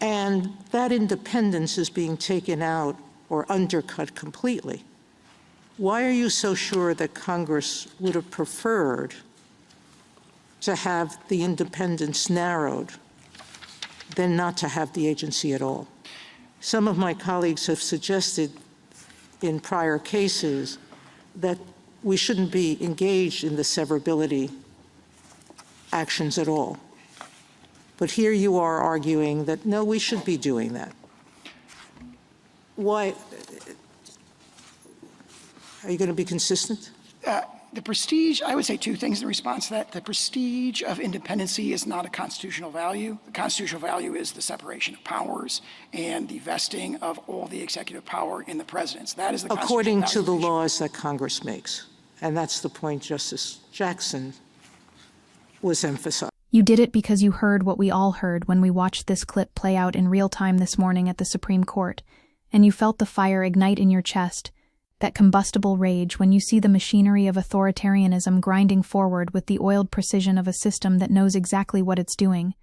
And that independence is being taken out or undercut completely. Why are you so sure that Congress would have preferred to have the independence narrowed than not to have the agency at all? Some of my colleagues have suggested in prior cases that we shouldn't be engaged in the severability actions at all. But here you are arguing that, no, we should be doing that. Why? Are you going to be consistent? The prestige, I would say two things in response to that. The prestige of independency is not a constitutional value. The constitutional value is the separation of powers and the vesting of all the executive power in the presidents. That is the according to the laws that Congress makes. And that's the point Justice Jackson was emphasizing. You did it because you heard what we all heard when we watched this clip play out in real time this morning at the Supreme Court, and you felt the fire ignite in your chest, that combustible rage when you see the machinery of authoritarianism grinding forward with the oiled precision of a system that knows exactly what it's doing.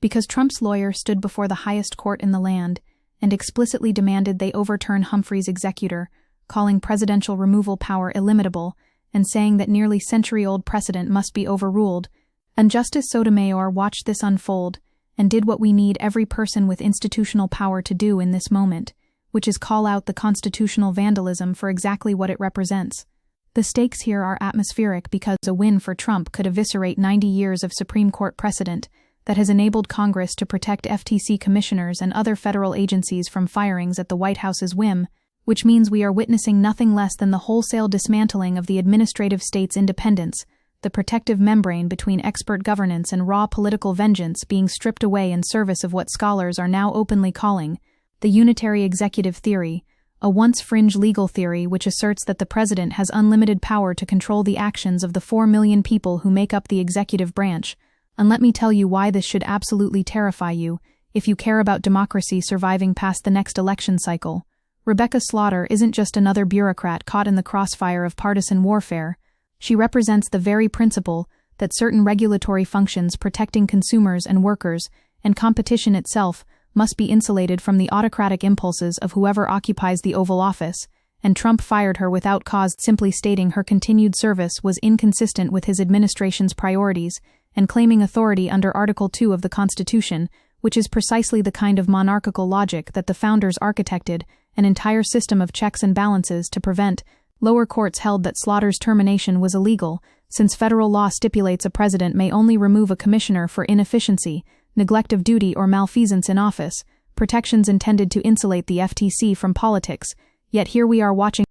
Because Trump's lawyer stood before the highest court in the land and explicitly demanded they overturn Humphrey's executor, calling presidential removal power illimitable and saying that nearly century-old precedent must be overruled, and Justice Sotomayor watched this unfold and did what we need every person with institutional power to do in this moment, which is call out the constitutional vandalism for exactly what it represents. The stakes here are atmospheric because a win for Trump could eviscerate 90 years of Supreme Court precedent that has enabled Congress to protect FTC commissioners and other federal agencies from firings at the White House's whim, which means we are witnessing nothing less than the wholesale dismantling of the administrative state's independence, the protective membrane between expert governance and raw political vengeance being stripped away in service of what scholars are now openly calling the unitary executive theory, a once fringe legal theory which asserts that the president has unlimited power to control the actions of the 4 million people who make up the executive branch. And let me tell you why this should absolutely terrify you, if you care about democracy surviving past the next election cycle. Rebecca Slaughter isn't just another bureaucrat caught in the crossfire of partisan warfare. She represents the very principle that certain regulatory functions protecting consumers and workers, and competition itself, must be insulated from the autocratic impulses of whoever occupies the Oval Office, and Trump fired her without cause, simply stating her continued service was inconsistent with his administration's priorities, and claiming authority under Article 2 of the Constitution, which is precisely the kind of monarchical logic that the founders architected an entire system of checks and balances to prevent. Lower courts held that Slaughter's termination was illegal, since federal law stipulates a president may only remove a commissioner for inefficiency, neglect of duty, or malfeasance in office, protections intended to insulate the FTC from politics. Yet here we are watching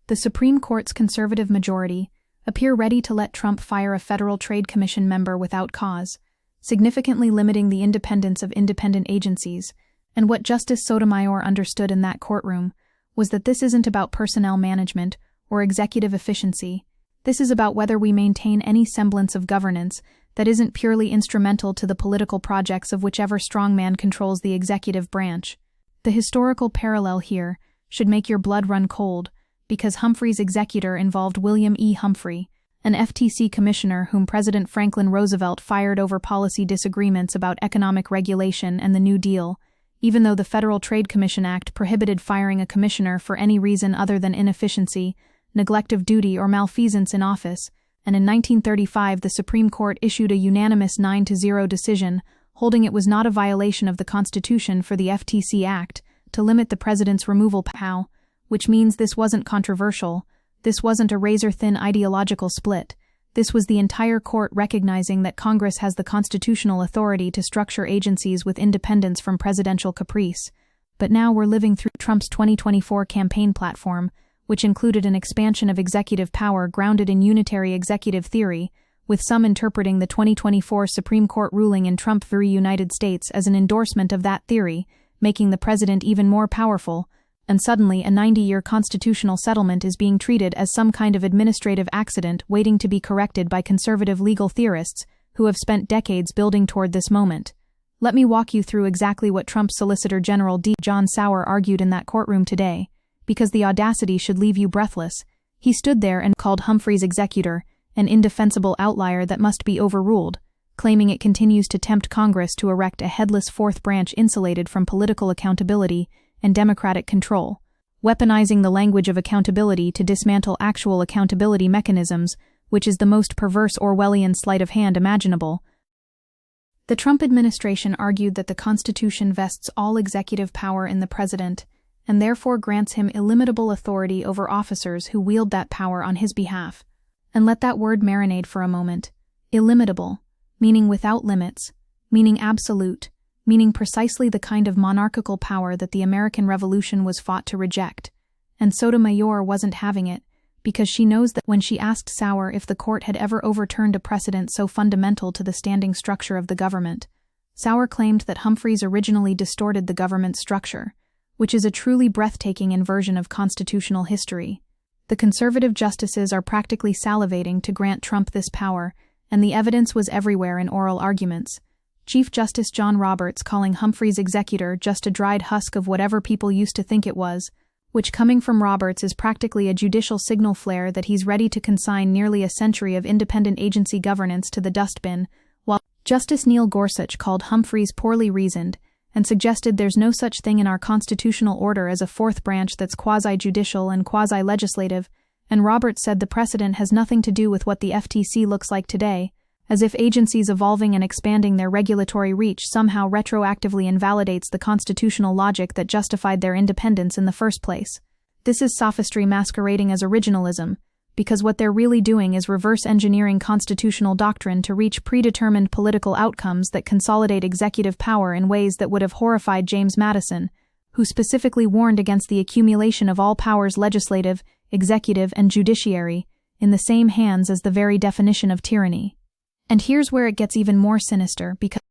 the Supreme Court's conservative majority appear ready to let Trump fire a Federal Trade Commission member without cause, significantly limiting the independence of independent agencies. And what Justice Sotomayor understood in that courtroom was that this isn't about personnel management or executive efficiency. This is about whether we maintain any semblance of governance that isn't purely instrumental to the political projects of whichever strongman controls the executive branch. The historical parallel here should make your blood run cold, because Humphrey's executor involved William E. Humphrey, an FTC commissioner whom President Franklin Roosevelt fired over policy disagreements about economic regulation and the New Deal, even though the Federal Trade Commission Act prohibited firing a commissioner for any reason other than inefficiency, neglect of duty, or malfeasance in office. And in 1935 the Supreme Court issued a unanimous 9-0 decision, holding it was not a violation of the Constitution for the FTC Act to limit the president's removal power, which means this wasn't controversial, this wasn't a razor-thin ideological split, this was the entire court recognizing that Congress has the constitutional authority to structure agencies with independence from presidential caprice. But now we're living through Trump's 2024 campaign platform, which included an expansion of executive power grounded in unitary executive theory, with some interpreting the 2024 Supreme Court ruling in Trump v. United States as an endorsement of that theory, making the president even more powerful, and suddenly a 90-year constitutional settlement is being treated as some kind of administrative accident waiting to be corrected by conservative legal theorists who have spent decades building toward this moment. Let me walk you through exactly what Trump's Solicitor General D. John Sauer argued in that courtroom today, because the audacity should leave you breathless. He stood there and called Humphrey's executor an indefensible outlier that must be overruled, claiming it continues to tempt Congress to erect a headless fourth branch insulated from political accountability and democratic control, weaponizing the language of accountability to dismantle actual accountability mechanisms, which is the most perverse Orwellian sleight of hand imaginable. The Trump administration argued that the Constitution vests all executive power in the president, and therefore grants him illimitable authority over officers who wield that power on his behalf. And let that word marinate for a moment. Illimitable, meaning without limits, meaning absolute, meaning precisely the kind of monarchical power that the American Revolution was fought to reject. And Sotomayor wasn't having it, because she knows that when she asked Sauer if the court had ever overturned a precedent so fundamental to the standing structure of the government, Sauer claimed that Humphreys originally distorted the government's structure, which is a truly breathtaking inversion of constitutional history. The conservative justices are practically salivating to grant Trump this power, and the evidence was everywhere in oral arguments. Chief Justice John Roberts calling Humphrey's executor just a dried husk of whatever people used to think it was, which coming from Roberts is practically a judicial signal flare that he's ready to consign nearly a century of independent agency governance to the dustbin, while Justice Neil Gorsuch called Humphreys poorly reasoned and suggested there's no such thing in our constitutional order as a fourth branch that's quasi-judicial and quasi-legislative, and Roberts said the precedent has nothing to do with what the FTC looks like today, as if agencies evolving and expanding their regulatory reach somehow retroactively invalidates the constitutional logic that justified their independence in the first place. This is sophistry masquerading as originalism, because what they're really doing is reverse engineering constitutional doctrine to reach predetermined political outcomes that consolidate executive power in ways that would have horrified James Madison, who specifically warned against the accumulation of all powers legislative, executive, and judiciary in the same hands as the very definition of tyranny. And here's where it gets even more sinister, because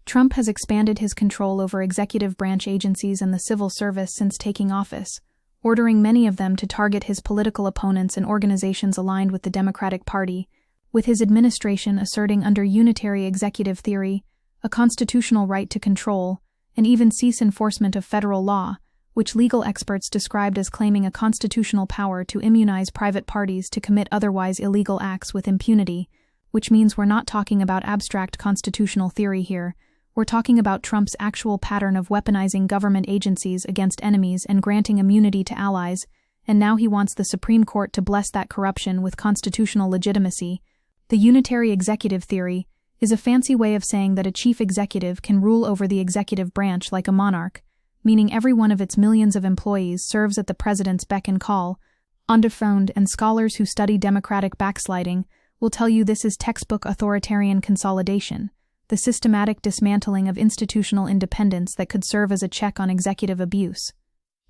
Trump has expanded his control over executive branch agencies and the civil service since taking office, ordering many of them to target his political opponents and organizations aligned with the Democratic Party, with his administration asserting under unitary executive theory a constitutional right to control and even cease enforcement of federal law, which legal experts described as claiming a constitutional power to immunize private parties to commit otherwise illegal acts with impunity, which means we're not talking about abstract constitutional theory here. We're talking about Trump's actual pattern of weaponizing government agencies against enemies and granting immunity to allies, and now he wants the Supreme Court to bless that corruption with constitutional legitimacy. The unitary executive theory is a fancy way of saying that a chief executive can rule over the executive branch like a monarch, meaning every one of its millions of employees serves at the president's beck and call. Underphoned and scholars who study democratic backsliding will tell you this is textbook authoritarian consolidation, the systematic dismantling of institutional independence that could serve as a check on executive abuse.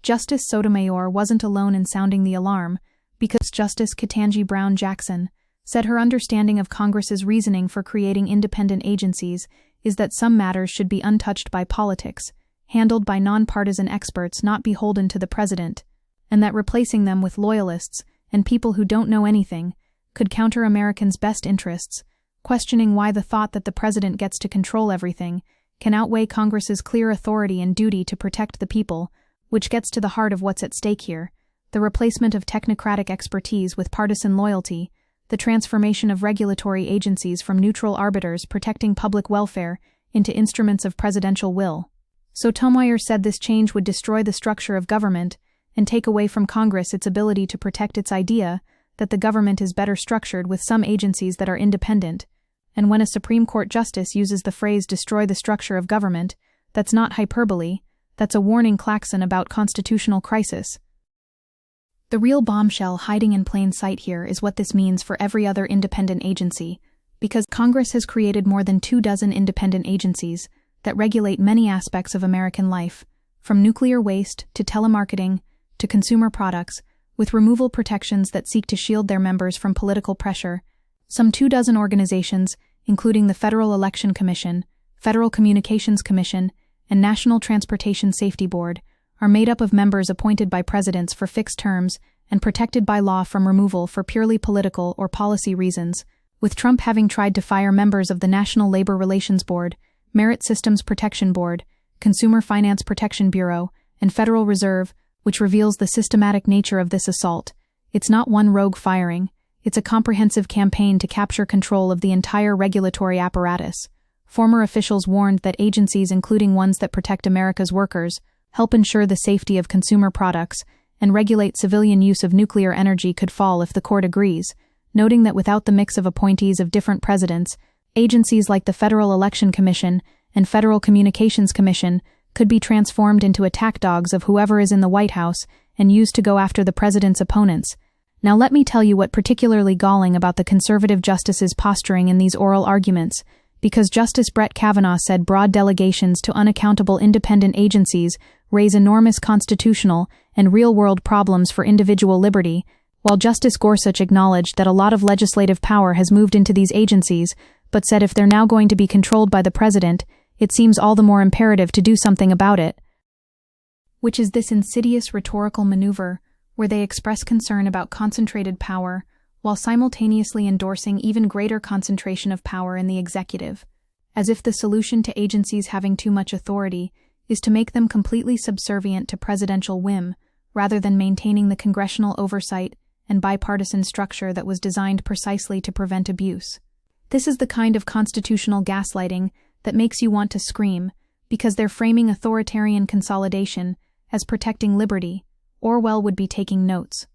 Justice Sotomayor wasn't alone in sounding the alarm, because Justice Ketanji Brown Jackson said her understanding of Congress's reasoning for creating independent agencies is that some matters should be untouched by politics, handled by nonpartisan experts not beholden to the president, and that replacing them with loyalists and people who don't know anything could counter Americans' best interests, questioning why the thought that the president gets to control everything can outweigh Congress's clear authority and duty to protect the people, which gets to the heart of what's at stake here: the replacement of technocratic expertise with partisan loyalty, the transformation of regulatory agencies from neutral arbiters protecting public welfare into instruments of presidential will. Sotomayor said this change would destroy the structure of government and take away from Congress its ability to protect its idea that the government is better structured with some agencies that are independent, and when a Supreme Court justice uses the phrase destroy the structure of government, that's not hyperbole, that's a warning klaxon about constitutional crisis. The real bombshell hiding in plain sight here is what this means for every other independent agency, because Congress has created more than 24 independent agencies that regulate many aspects of American life, from nuclear waste to telemarketing to consumer products, with removal protections that seek to shield their members from political pressure. Some 24 organizations, including the Federal Election Commission, Federal Communications Commission, and National Transportation Safety Board, are made up of members appointed by presidents for fixed terms and protected by law from removal for purely political or policy reasons, with Trump having tried to fire members of the National Labor Relations Board, Merit Systems Protection Board, Consumer Finance Protection Bureau, and Federal Reserve, which reveals the systematic nature of this assault. It's not one rogue firing, It's a comprehensive campaign to capture control of the entire regulatory apparatus. Former officials warned that agencies, including ones that protect America's workers, help ensure the safety of consumer products, and regulate civilian use of nuclear energy could fall if the court agrees, noting that without the mix of appointees of different presidents, agencies like the Federal Election Commission and Federal Communications Commission could be transformed into attack dogs of whoever is in the White House and used to go after the president's opponents. Now let me tell you what particularly galling about the conservative justices posturing in these oral arguments, because Justice Brett Kavanaugh said broad delegations to unaccountable independent agencies raise enormous constitutional and real-world problems for individual liberty, while Justice Gorsuch acknowledged that a lot of legislative power has moved into these agencies, but said if they're now going to be controlled by the president, it seems all the more imperative to do something about it. Which is this insidious rhetorical maneuver where they express concern about concentrated power while simultaneously endorsing even greater concentration of power in the executive, as if the solution to agencies having too much authority is to make them completely subservient to presidential whim, rather than maintaining the congressional oversight and bipartisan structure that was designed precisely to prevent abuse. This is the kind of constitutional gaslighting that makes you want to scream, because they're framing authoritarian consolidation as protecting liberty. Orwell would be taking notes.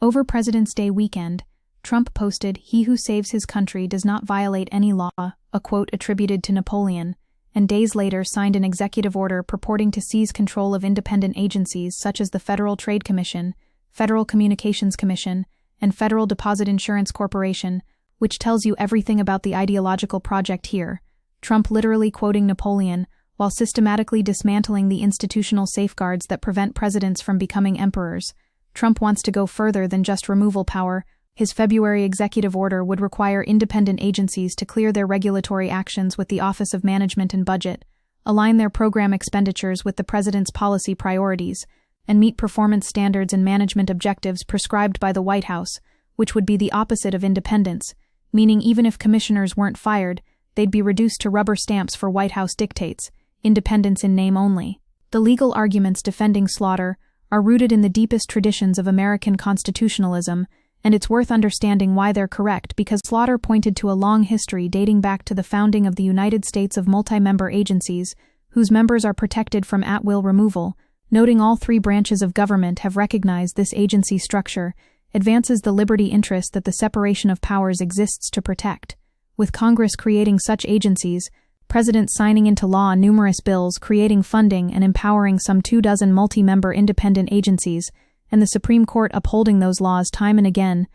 Over President's Day weekend, Trump posted, "He who saves his country does not violate any law," a quote attributed to Napoleon, and days later signed an executive order purporting to seize control of independent agencies such as the Federal Trade Commission, Federal Communications Commission, and Federal Deposit Insurance Corporation, which tells you everything about the ideological project here. Trump literally quoting Napoleon, while systematically dismantling the institutional safeguards that prevent presidents from becoming emperors. Trump wants to go further than just removal power. His February executive order would require independent agencies to clear their regulatory actions with the Office of Management and Budget, align their program expenditures with the president's policy priorities, and meet performance standards and management objectives prescribed by the White House, which would be the opposite of independence, meaning even if commissioners weren't fired, they'd be reduced to rubber stamps for White House dictates, independence in name only. The legal arguments defending Slaughter are rooted in the deepest traditions of American constitutionalism, and it's worth understanding why they're correct because Slaughter pointed to a long history dating back to the founding of the United States of multi-member agencies, whose members are protected from at-will removal, noting all three branches of government have recognized this agency structure, advances the liberty interest that the separation of powers exists to protect. With Congress creating such agencies, Presidents signing into law numerous bills creating funding and empowering some 24 multi-member independent agencies, and the Supreme Court upholding those laws time and again,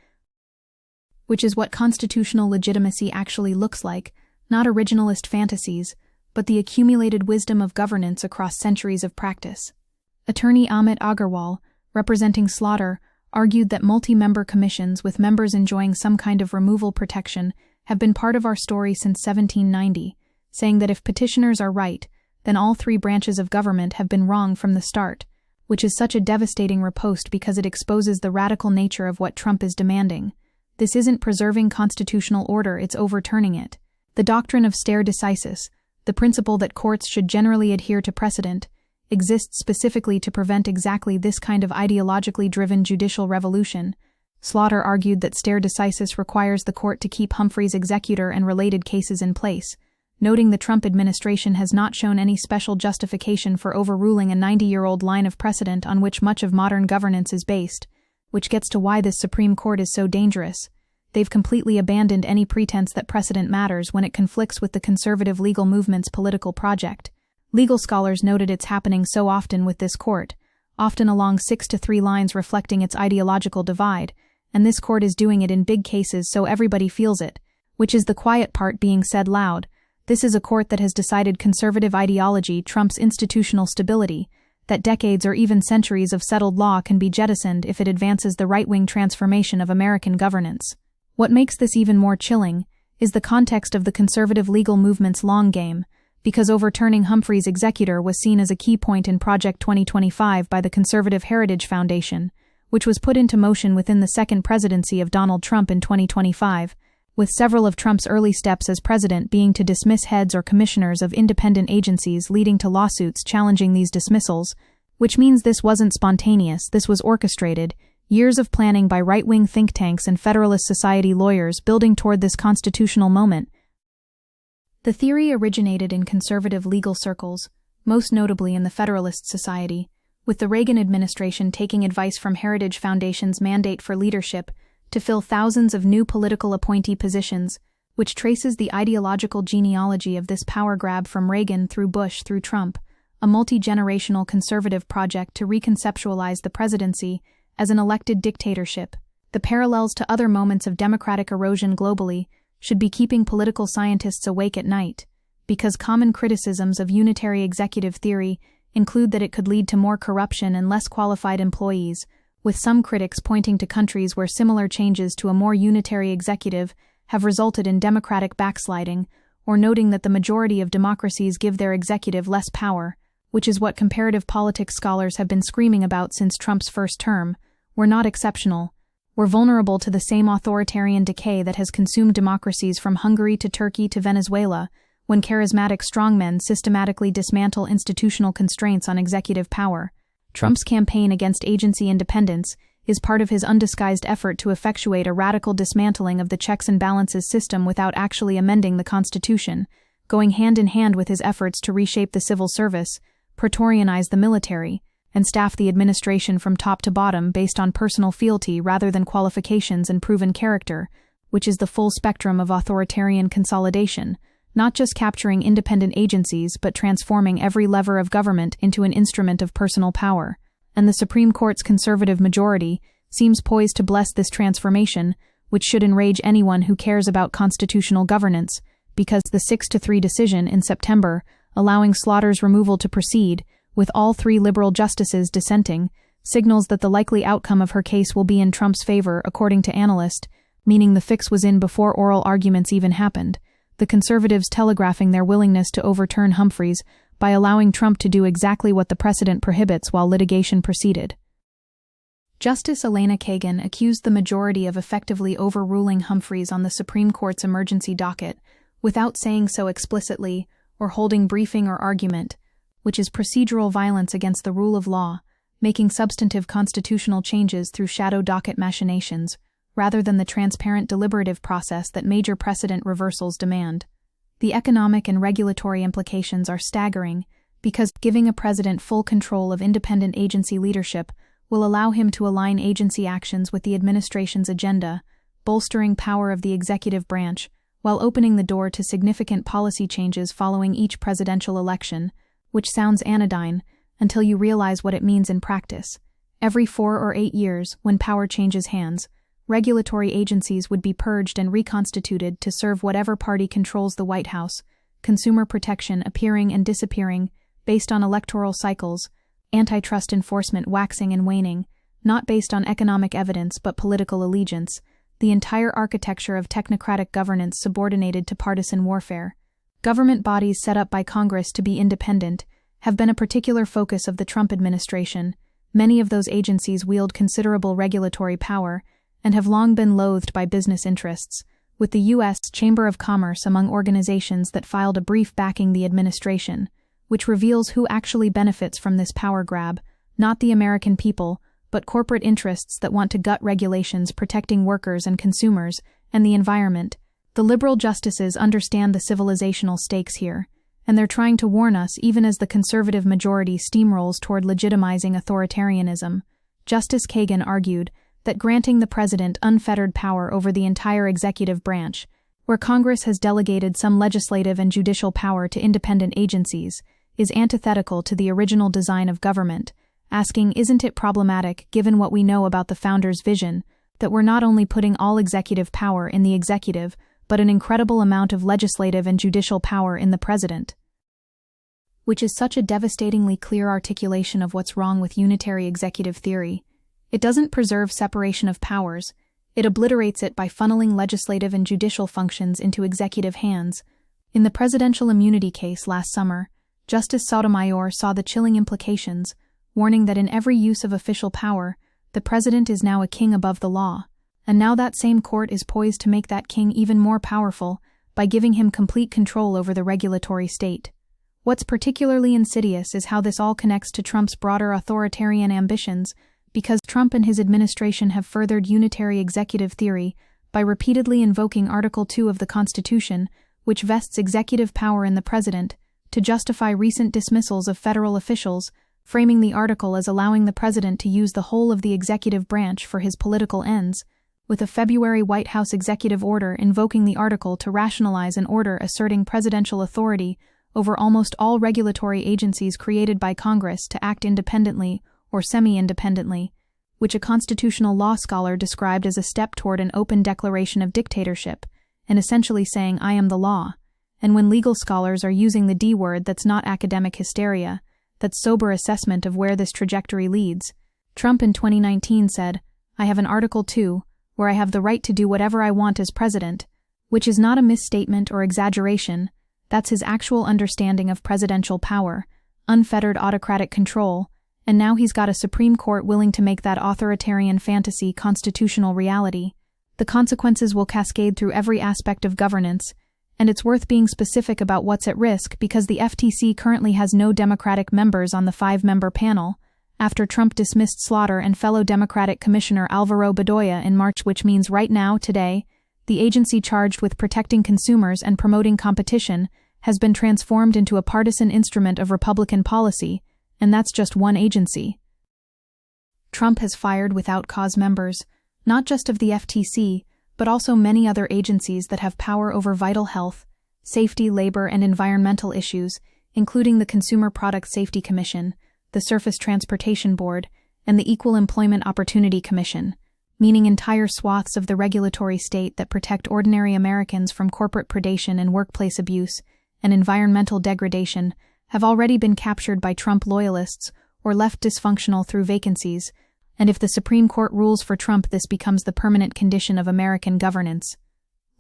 which is what constitutional legitimacy actually looks like, not originalist fantasies, but the accumulated wisdom of governance across centuries of practice. Attorney Amit Agarwal, representing Slaughter, argued that multi-member commissions with members enjoying some kind of removal protection have been part of our story since 1790, saying that if petitioners are right, then all three branches of government have been wrong from the start, which is such a devastating riposte because it exposes the radical nature of what Trump is demanding. This isn't preserving constitutional order, it's overturning it. The doctrine of stare decisis, the principle that courts should generally adhere to precedent, exists specifically to prevent exactly this kind of ideologically driven judicial revolution. Slaughter argued that stare decisis requires the court to keep Humphrey's executor and related cases in place, noting the Trump administration has not shown any special justification for overruling a 90-year-old line of precedent on which much of modern governance is based, which gets to why this Supreme Court is so dangerous. They've completely abandoned any pretense that precedent matters when it conflicts with the conservative legal movement's political project. Legal scholars noted it's happening so often with this court, often along 6 to 3 lines reflecting its ideological divide, and this court is doing it in big cases so everybody feels it, which is the quiet part being said loud. This is a court that has decided conservative ideology trumps institutional stability, that decades or even centuries of settled law can be jettisoned if it advances the right-wing transformation of American governance. What makes this even more chilling is the context of the conservative legal movement's long game, because overturning Humphrey's executor was seen as a key point in Project 2025 by the Conservative Heritage Foundation, which was put into motion within the second presidency of Donald Trump in 2025, with several of Trump's early steps as president being to dismiss heads or commissioners of independent agencies, leading to lawsuits challenging these dismissals, which means this wasn't spontaneous, this was orchestrated, Years of planning by right-wing think tanks and Federalist Society lawyers building toward this constitutional moment. The theory originated in conservative legal circles, most notably in the Federalist Society, with the Reagan administration taking advice from Heritage Foundation's mandate for leadership to fill thousands of new political appointee positions, which traces the ideological genealogy of this power grab from Reagan through Bush through Trump, a multi-generational conservative project to reconceptualize the presidency as an elected dictatorship. The parallels to other moments of democratic erosion globally should be keeping political scientists awake at night, because common criticisms of unitary executive theory include that it could lead to more corruption and less qualified employees, with some critics pointing to countries where similar changes to a more unitary executive have resulted in democratic backsliding, or noting that the majority of democracies give their executive less power, which is what comparative politics scholars have been screaming about since Trump's first term. We're not exceptional. We're vulnerable to the same authoritarian decay that has consumed democracies from Hungary to Turkey to Venezuela, when charismatic strongmen systematically dismantle institutional constraints on executive power. Trump's campaign against agency independence is part of his undisguised effort to effectuate a radical dismantling of the checks and balances system without actually amending the Constitution, going hand in hand with his efforts to reshape the civil service, Praetorianize the military, and staff the administration from top to bottom based on personal fealty rather than qualifications and proven character, which is the full spectrum of authoritarian consolidation, not just capturing independent agencies but transforming every lever of government into an instrument of personal power. And the Supreme Court's conservative majority seems poised to bless this transformation, which should enrage anyone who cares about constitutional governance, because the 6-3 decision in September, allowing Slaughter's removal to proceed, with all 3 liberal justices dissenting, signals that the likely outcome of her case will be in Trump's favor, according to analysts, meaning the fix was in before oral arguments even happened, the conservatives telegraphing their willingness to overturn Humphrey's by allowing Trump to do exactly what the precedent prohibits while litigation proceeded. Justice Elena Kagan accused the majority of effectively overruling Humphrey's on the Supreme Court's emergency docket, without saying so explicitly or holding briefing or argument, which is procedural violence against the rule of law, making substantive constitutional changes through shadow docket machinations, rather than the transparent deliberative process that major precedent reversals demand. The economic and regulatory implications are staggering, because giving a president full control of independent agency leadership will allow him to align agency actions with the administration's agenda, bolstering power of the executive branch, while opening the door to significant policy changes following each presidential election, which sounds anodyne until you realize what it means in practice. Every 4 or 8 years, when power changes hands, regulatory agencies would be purged and reconstituted to serve whatever party controls the White House, consumer protection appearing and disappearing based on electoral cycles, antitrust enforcement waxing and waning, not based on economic evidence but political allegiance, the entire architecture of technocratic governance subordinated to partisan warfare. Government bodies set up by Congress to be independent have been a particular focus of the Trump administration. Many of those agencies wield considerable regulatory power and have long been loathed by business interests, with the U.S. Chamber of Commerce among organizations that filed a brief backing the administration, which reveals who actually benefits from this power grab, not the American people, but corporate interests that want to gut regulations protecting workers and consumers and the environment. The liberal justices understand the civilizational stakes here, and they're trying to warn us even as the conservative majority steamrolls toward legitimizing authoritarianism. Justice Kagan argued that granting the president unfettered power over the entire executive branch, where Congress has delegated some legislative and judicial power to independent agencies, is antithetical to the original design of government, asking, isn't it problematic, given what we know about the founders' vision, that we're not only putting all executive power in the executive, but an incredible amount of legislative and judicial power in the president? Which is such a devastatingly clear articulation of what's wrong with unitary executive theory. It doesn't preserve separation of powers, it obliterates it by funneling legislative and judicial functions into executive hands. In the presidential immunity case last summer, Justice Sotomayor saw the chilling implications, warning that in every use of official power, the president is now a king above the law, and now that same court is poised to make that king even more powerful by giving him complete control over the regulatory state. What's particularly insidious is how this all connects to Trump's broader authoritarian ambitions, because Trump and his administration have furthered unitary executive theory by repeatedly invoking Article 2 of the Constitution, which vests executive power in the president, to justify recent dismissals of federal officials, framing the article as allowing the president to use the whole of the executive branch for his political ends, with a February White House executive order invoking the article to rationalize an order asserting presidential authority over almost all regulatory agencies created by Congress to act independently or semi-independently, which a constitutional law scholar described as a step toward an open declaration of dictatorship, and essentially saying, "I am the law." And when legal scholars are using the D word, that's not academic hysteria, that's sober assessment of where this trajectory leads. Trump in 2019 said, "I have an Article 2, where I have the right to do whatever I want as president," which is not a misstatement or exaggeration. That's his actual understanding of presidential power, unfettered autocratic control, and now he's got a Supreme Court willing to make that authoritarian fantasy constitutional reality. The consequences will cascade through every aspect of governance, and it's worth being specific about what's at risk because the FTC currently has no Democratic members on the 5-member panel, after Trump dismissed Slaughter and fellow Democratic Commissioner Alvaro Bedoya in March, which means right now, today, the agency charged with protecting consumers and promoting competition has been transformed into a partisan instrument of Republican policy, and that's just one agency. Trump has fired without cause members, not just of the FTC, but also many other agencies that have power over vital health, safety, labor, and environmental issues, including the Consumer Product Safety Commission, the Surface Transportation Board, and the Equal Employment Opportunity Commission, meaning entire swaths of the regulatory state that protect ordinary Americans from corporate predation and workplace abuse and environmental degradation have already been captured by Trump loyalists or left dysfunctional through vacancies, and if the Supreme Court rules for Trump, this becomes the permanent condition of American governance.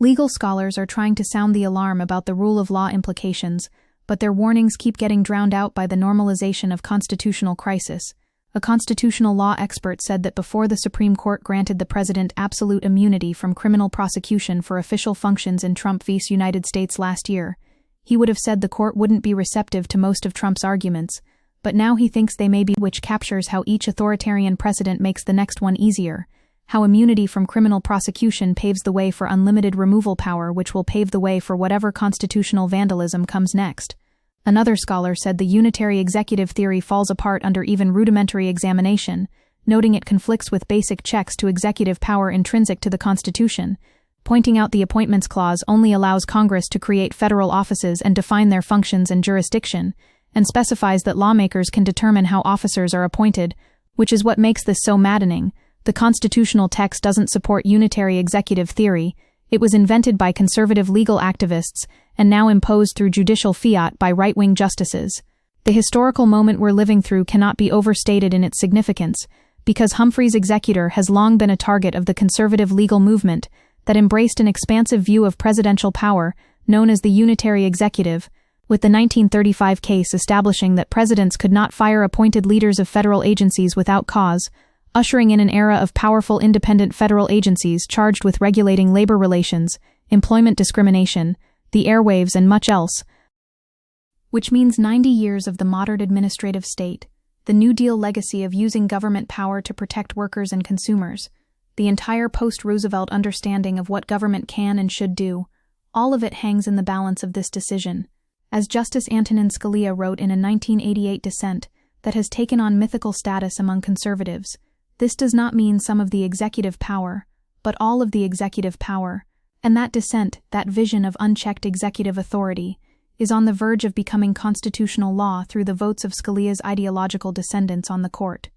Legal scholars are trying to sound the alarm about the rule of law implications, but their warnings keep getting drowned out by the normalization of constitutional crisis. A constitutional law expert said that before the Supreme Court granted the president absolute immunity from criminal prosecution for official functions in Trump v. United States last year, he would have said the court wouldn't be receptive to most of Trump's arguments, but now he thinks they may be, which captures how each authoritarian precedent makes the next one easier, how immunity from criminal prosecution paves the way for unlimited removal power, which will pave the way for whatever constitutional vandalism comes next. Another scholar said the unitary executive theory falls apart under even rudimentary examination, noting it conflicts with basic checks to executive power intrinsic to the Constitution, pointing out the Appointments Clause only allows Congress to create federal offices and define their functions and jurisdiction, and specifies that lawmakers can determine how officers are appointed, which is what makes this so maddening. The constitutional text doesn't support unitary executive theory. It was invented by conservative legal activists and now imposed through judicial fiat by right-wing justices. The historical moment we're living through cannot be overstated in its significance, because Humphrey's executor has long been a target of the conservative legal movement that embraced an expansive view of presidential power known as the unitary executive, with the 1935 case establishing that presidents could not fire appointed leaders of federal agencies without cause, ushering in an era of powerful independent federal agencies charged with regulating labor relations, employment discrimination, the airwaves, and much else. Which means 90 years of the modern administrative state, the New Deal legacy of using government power to protect workers and consumers, the entire post-Roosevelt understanding of what government can and should do, all of it hangs in the balance of this decision. As Justice Antonin Scalia wrote in a 1988 dissent that has taken on mythical status among conservatives, this does not mean some of the executive power, but all of the executive power, and that dissent, that vision of unchecked executive authority, is on the verge of becoming constitutional law through the votes of Scalia's ideological descendants on the court.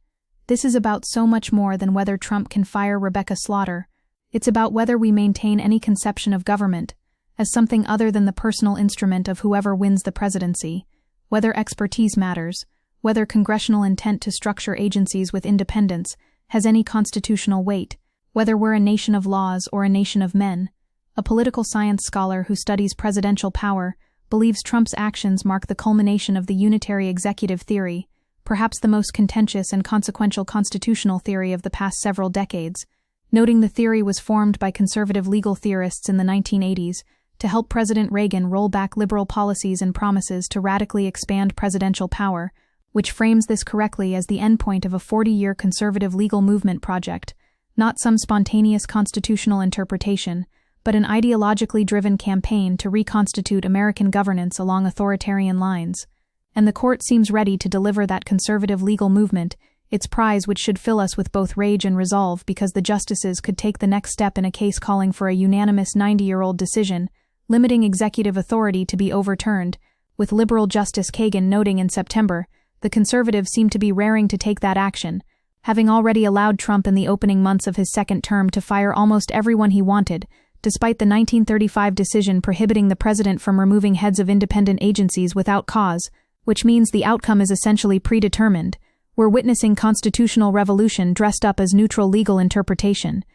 This is about so much more than whether Trump can fire Rebecca Slaughter. It's about whether we maintain any conception of government as something other than the personal instrument of whoever wins the presidency, whether expertise matters, whether congressional intent to structure agencies with independence has any constitutional weight, whether we're a nation of laws or a nation of men. A political science scholar who studies presidential power believes Trump's actions mark the culmination of the unitary executive theory, perhaps the most contentious and consequential constitutional theory of the past several decades, noting the theory was formed by conservative legal theorists in the 1980s to help President Reagan roll back liberal policies and promises to radically expand presidential power which frames this correctly as the endpoint of a 40-year conservative legal movement project, not some spontaneous constitutional interpretation, but an ideologically driven campaign to reconstitute American governance along authoritarian lines. And the court seems ready to deliver that conservative legal movement its prize, which should fill us with both rage and resolve, because the justices could take the next step in a case calling for a unanimous 90-year-old decision, limiting executive authority to be overturned, with liberal Justice Kagan noting in September, the conservatives seem to be raring to take that action, having already allowed Trump in the opening months of his second term to fire almost everyone he wanted, despite the 1935 decision prohibiting the president from removing heads of independent agencies without cause, which means the outcome is essentially predetermined. We're witnessing constitutional revolution dressed up as neutral legal interpretation.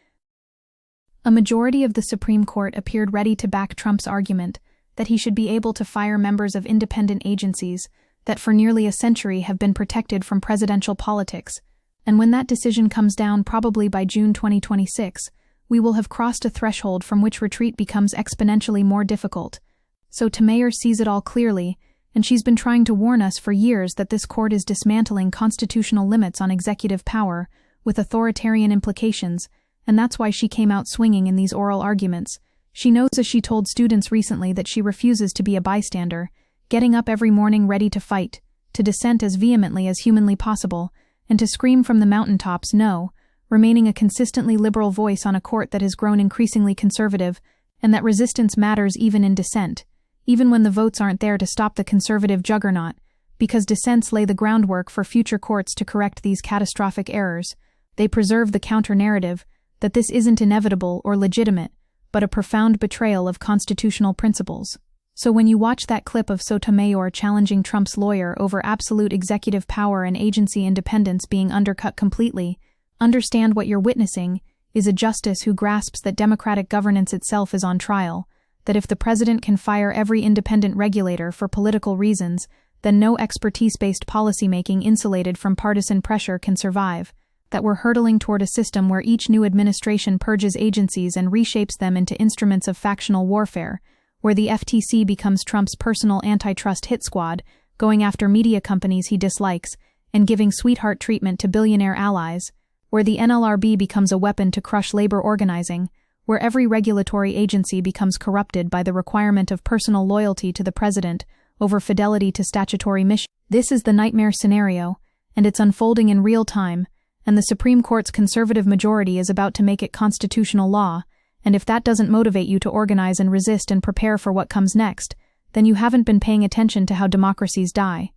A majority of the Supreme Court appeared ready to back Trump's argument that he should be able to fire members of independent agencies that for nearly a century have been protected from presidential politics. And when that decision comes down, probably by June 2026, we will have crossed a threshold from which retreat becomes exponentially more difficult. Sotomayor sees it all clearly, and she's been trying to warn us for years that this court is dismantling constitutional limits on executive power with authoritarian implications, and that's why she came out swinging in these oral arguments. She knows, as she told students recently, that she refuses to be a bystander, getting up every morning ready to fight, to dissent as vehemently as humanly possible, and to scream from the mountaintops no, remaining a consistently liberal voice on a court that has grown increasingly conservative, and that resistance matters even in dissent, even when the votes aren't there to stop the conservative juggernaut, because dissents lay the groundwork for future courts to correct these catastrophic errors. They preserve the counter-narrative that this isn't inevitable or legitimate, but a profound betrayal of constitutional principles. So when you watch that clip of Sotomayor challenging Trump's lawyer over absolute executive power and agency independence being undercut completely, understand what you're witnessing is a justice who grasps that democratic governance itself is on trial, that if the president can fire every independent regulator for political reasons, then no expertise-based policymaking insulated from partisan pressure can survive, that we're hurtling toward a system where each new administration purges agencies and reshapes them into instruments of factional warfare, where the FTC becomes Trump's personal antitrust hit squad, going after media companies he dislikes and giving sweetheart treatment to billionaire allies, where the NLRB becomes a weapon to crush labor organizing, where every regulatory agency becomes corrupted by the requirement of personal loyalty to the president over fidelity to statutory mission. This is the nightmare scenario, and it's unfolding in real time, and the Supreme Court's conservative majority is about to make it constitutional law, and if that doesn't motivate you to organize and resist and prepare for what comes next, then you haven't been paying attention to how democracies die.